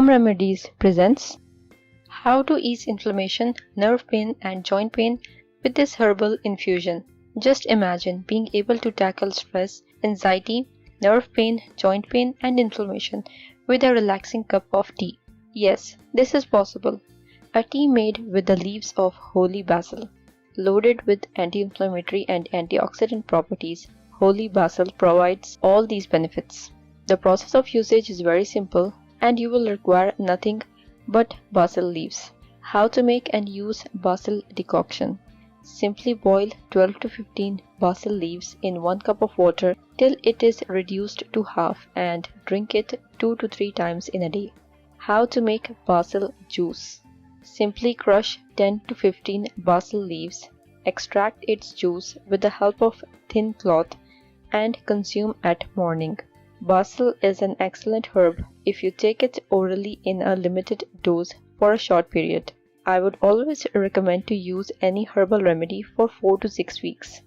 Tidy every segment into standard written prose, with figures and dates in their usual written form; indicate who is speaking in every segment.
Speaker 1: Home Remedies presents How to Ease Inflammation, Nerve Pain and Joint Pain with this herbal infusion. Just imagine being able to tackle stress, anxiety, nerve pain, joint pain and inflammation with a relaxing cup of tea. Yes, this is possible. A tea made with the leaves of holy basil. Loaded with anti-inflammatory and antioxidant properties, holy basil provides all these benefits. The process of usage is very simple and you will require nothing but basil leaves. How to make and use basil decoction. Simply boil 12 to 15 basil leaves in 1 cup of water till it is reduced to half and drink it 2 to 3 times in a day. How to make basil juice. Simply crush 10 to 15 basil leaves, extract its juice with the help of thin cloth and consume at morning. Basil is an excellent herb if you take it orally in a limited dose for a short period. I would always recommend to use any herbal remedy for 4 to 6 weeks.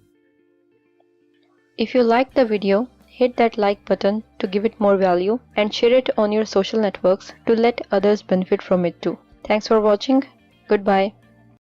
Speaker 1: If you liked the video, hit that like button to give it more value and share it on your social networks to let others benefit from it too. Thanks for watching. Goodbye.